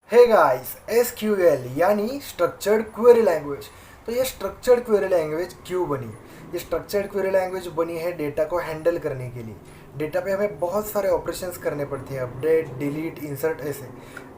Hey guys, SQL यानी structured query language. तो ये स्ट्रक्चर्ड क्वेरी लैंग्वेज क्यों बनी? ये स्ट्रक्चर्ड क्वेरी लैंग्वेज बनी है डेटा को हैंडल करने के लिए। डेटा पे हमें बहुत सारे ऑपरेशंस करने पड़ते हैं, अपडेट, डिलीट, इंसर्ट, ऐसे।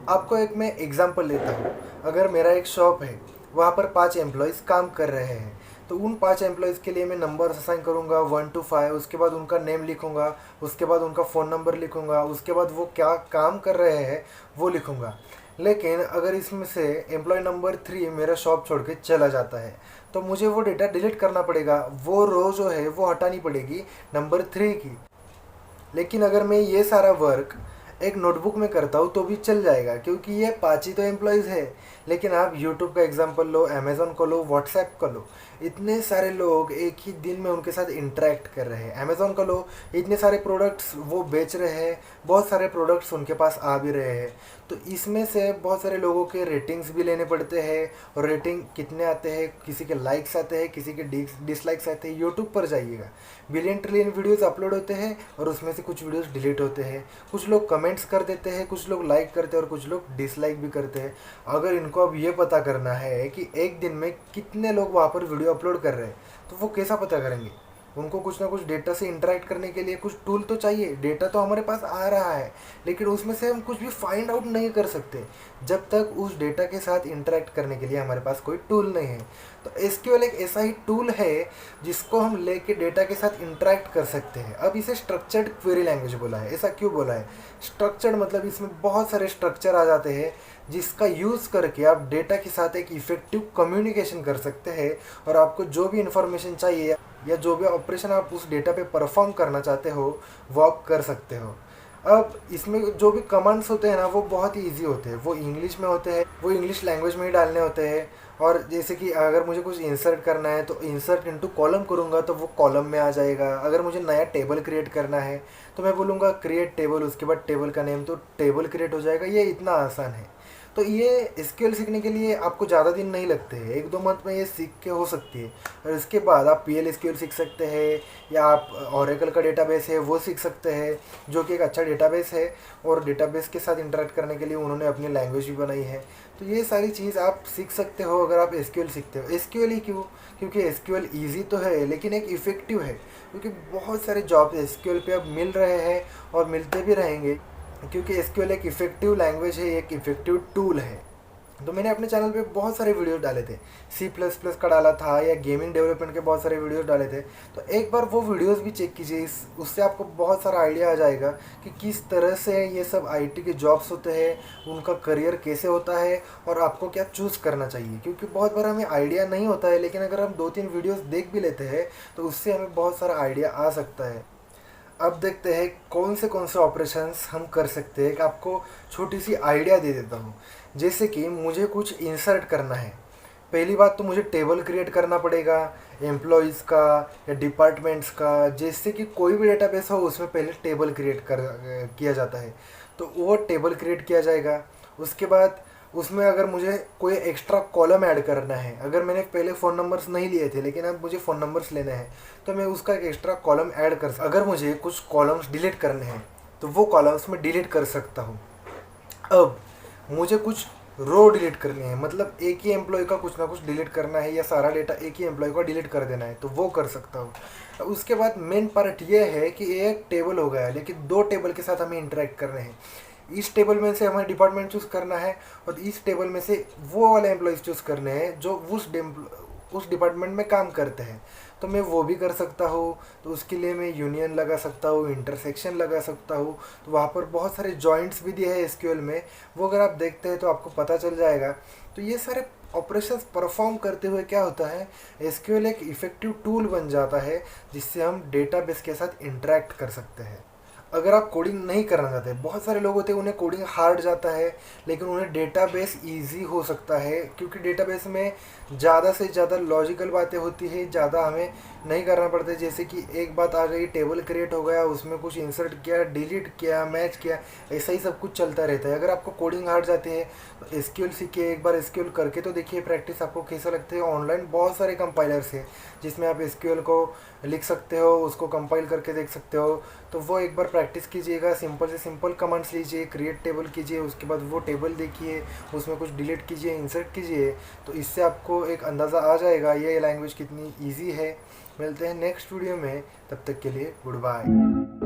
आपको एक मैं एग्जांपल लेता हूँ। अगर मेरा एक शॉप है, वहाँ पर 5 एम्प्लॉयज़ काम कर रहे हैं, तो उन 5 एम्प्लॉयज़ के लिए मैं नंबर असाइन करूँगा 1 to 5। उसके बाद उनका नेम लिखूँगा, उसके बाद उनका फ़ोन नंबर लिखूँगा, उसके बाद वो क्या काम कर रहे हैं वो लिखूँगा। लेकिन अगर इसमें से एम्प्लॉय नंबर 3 मेरा शॉप छोड़ के चला जाता है, तो मुझे वो डेटा डिलीट करना पड़ेगा। वो रो जो है वो हटानी पड़ेगी नंबर 3 की। लेकिन अगर मैं ये सारा वर्क एक नोटबुक में करता हूँ तो भी चल जाएगा, क्योंकि ये 5 ही तो एम्प्लॉयज़ है। लेकिन आप यूट्यूब का एग्जांपल लो, अमेज़ॉन को लो, व्हाट्सएप को लो, इतने सारे लोग एक ही दिन में उनके साथ इंटरेक्ट कर रहे हैं। अमेज़ॉन को लो, इतने सारे प्रोडक्ट्स वो बेच रहे हैं, बहुत सारे प्रोडक्ट्स उनके पास आ भी रहे हैं। तो इसमें से बहुत सारे लोगों के रेटिंग्स भी लेने पड़ते हैं, और रेटिंग कितने आते हैं, किसी के लाइक्स आते हैं, किसी के डिसलाइक्स आते हैं। यूट्यूब पर जाइएगा, बिलियन ट्रिलियन वीडियोज़ अपलोड होते हैं और उसमें से कुछ वीडियोज़ डिलीट होते हैं। कुछ लोग कमेंट्स कर देते हैं, कुछ लोग लाइक करते हैं और कुछ लोग डिसलाइक भी करते हैं। अगर इनको अब ये पता करना है कि एक दिन में कितने लोग वहाँ पर वीडियो अपलोड कर रहे हैं, तो वो कैसा पता करेंगे? उनको कुछ ना कुछ डेटा से इंटरेक्ट करने के लिए कुछ टूल तो चाहिए। डेटा तो हमारे पास आ रहा है, लेकिन उसमें से हम कुछ भी फाइंड आउट नहीं कर सकते जब तक उस डेटा के साथ इंटरेक्ट करने के लिए हमारे पास कोई टूल नहीं है। तो एसक्यूएल एक ऐसा ही टूल है जिसको हम लेके डेटा के साथ इंटरेक्ट कर सकते हैं। अब इसे स्ट्रक्चर्ड क्वेरी लैंग्वेज बोला है। ऐसा क्यों बोला है? स्ट्रक्चर्ड मतलब इसमें बहुत सारे स्ट्रक्चर आ जाते हैं, जिसका यूज़ करके आप डेटा के साथ एक इफ़ेक्टिव कम्युनिकेशन कर सकते हैं, और आपको जो भी इंफॉर्मेशन चाहिए या जो भी ऑपरेशन आप उस डेटा पे परफॉर्म करना चाहते हो वो आप कर सकते हो। अब इसमें जो भी कमांड्स होते हैं ना, वो बहुत ही ईजी होते हैं। वो इंग्लिश में होते हैं, वो इंग्लिश लैंग्वेज में ही डालने होते हैं। और जैसे कि अगर मुझे कुछ इंसर्ट करना है तो इंसर्ट इनटू कॉलम करूँगा तो वो कॉलम में आ जाएगा। अगर मुझे नया टेबल क्रिएट करना है तो मैं बोलूँगा क्रिएट टेबल, उसके बाद टेबल का नेम, तो टेबल क्रिएट हो जाएगा। ये इतना आसान है। तो ये एसक्यूएल सीखने के लिए आपको ज़्यादा दिन नहीं लगते हैं, 1-2 मंथ में ये सीख के हो सकती है। और इसके बाद आप पीएल एसक्यूएल सीख सकते हैं, या आप ओरेकल का डेटाबेस है वो सीख सकते हैं, जो कि एक अच्छा डेटाबेस है, और डेटाबेस के साथ इंटरेक्ट करने के लिए उन्होंने अपनी लैंग्वेज भी बनाई है। तो ये सारी चीज़ आप सीख सकते हो अगर आप एसक्यूएल सीखते हो। एसक्यूएल ही क्यों? क्योंकि एसक्यूएल ईजी तो है लेकिन एक इफ़ेक्टिव है, क्योंकि बहुत सारे जॉब एसक्यूएल पे अब मिल रहे हैं और मिलते भी रहेंगे, क्योंकि एसक्यूएल एक इफ़ेक्टिव लैंग्वेज है, एक इफ़ेक्टिव टूल है। तो मैंने अपने चैनल पे बहुत सारे वीडियोस डाले थे, C++ का डाला था, या गेमिंग डेवलपमेंट के बहुत सारे वीडियोस डाले थे। तो एक बार वो वीडियोस भी चेक कीजिए, उससे आपको बहुत सारा आइडिया आ जाएगा कि किस तरह से ये सब आईटी के जॉब्स होते हैं, उनका करियर कैसे होता है, और आपको क्या चूज़ करना चाहिए। क्योंकि बहुत बार हमें आइडिया नहीं होता है, लेकिन अगर हम 2-3 वीडियोज़ देख भी लेते हैं तो उससे हमें बहुत सारा आइडिया आ सकता है। अब देखते हैं कौन से ऑपरेशंस हम कर सकते हैं। कि आपको छोटी सी आइडिया दे देता हूँ। जैसे कि मुझे कुछ इंसर्ट करना है। पहली बात तो मुझे टेबल क्रिएट करना पड़ेगा एम्प्लॉयज़ का या डिपार्टमेंट्स का। जैसे कि कोई भी डेटाबेस हो उसमें पहले टेबल क्रिएट किया जाता है, तो वो टेबल क्रिएट किया जाएगा। उसके बाद उसमें अगर मुझे कोई एक्स्ट्रा कॉलम ऐड करना है, अगर मैंने पहले फ़ोन नंबर्स नहीं लिए थे लेकिन अब मुझे फ़ोन नंबर्स लेने हैं, तो मैं उसका एक एक्स्ट्रा कॉलम ऐड कर सकता। अगर मुझे कुछ कॉलम्स डिलीट करने हैं तो वो कॉलम्स मैं डिलीट कर सकता हूँ। अब मुझे कुछ रो डिलीट करनी है, मतलब एक ही एम्प्लॉय का कुछ ना कुछ डिलीट करना है, या सारा डेटा एक ही एम्प्लॉय का डिलीट कर देना है, तो वो कर सकता हूँ। उसके बाद मेन पार्ट ये है कि एक टेबल हो गया, लेकिन 2 टेबल के साथ हमें इंटरेक्ट करने हैं। इस टेबल में से हमें डिपार्टमेंट चूज़ करना है, और इस टेबल में से वो वाले एम्प्लॉयज़ चूज़ करने हैं जो उस डिपार्टमेंट में काम करते हैं। तो मैं वो भी कर सकता हूँ। तो उसके लिए मैं यूनियन लगा सकता हूँ, इंटरसेक्शन लगा सकता हूँ। तो वहाँ पर बहुत सारे जॉइंट्स भी दिए हैं एसक्यूएल में, वो अगर आप देखते हैं तो आपको पता चल जाएगा। तो ये सारे ऑपरेशंस परफॉर्म करते हुए क्या होता है, एसक्यूएल एक इफ़ेक्टिव टूल बन जाता है, जिससे हम डेटाबेस के साथ इंटरेक्ट कर सकते हैं। अगर आप कोडिंग नहीं करना चाहते, बहुत सारे लोग होते हैं उन्हें कोडिंग हार्ड जाता है, लेकिन उन्हें डेटाबेस इजी हो सकता है, क्योंकि डेटाबेस में ज़्यादा से ज़्यादा लॉजिकल बातें होती है, ज़्यादा हमें नहीं करना पड़ता है। जैसे कि एक बात आ गई, टेबल क्रिएट हो गया, उसमें कुछ इंसर्ट किया, डिलीट किया, मैच किया, ऐसा ही सब कुछ चलता रहता है। अगर आपको कोडिंग हार्ड जाती है तो एसक्यूएल सीखिए, एक बार एसक्यूएल करके तो देखिए प्रैक्टिस, आपको कैसा लगता है। ऑनलाइन बहुत सारे कंपाइलर्स हैं जिसमें आप एसक्यूएल को लिख सकते हो, उसको कंपाइल करके देख सकते हो। तो वो एक बार प्रैक्टिस कीजिएगा, सिंपल से सिंपल कमांड्स लीजिए, क्रिएट टेबल कीजिए, उसके बाद वो टेबल देखिए, उसमें कुछ डिलीट कीजिए, इंसर्ट कीजिए, तो इससे आपको एक अंदाज़ा आ जाएगा ये लैंग्वेज कितनी ईजी है। मिलते हैं नेक्स्ट वीडियो में, तब तक के लिए गुड बाय।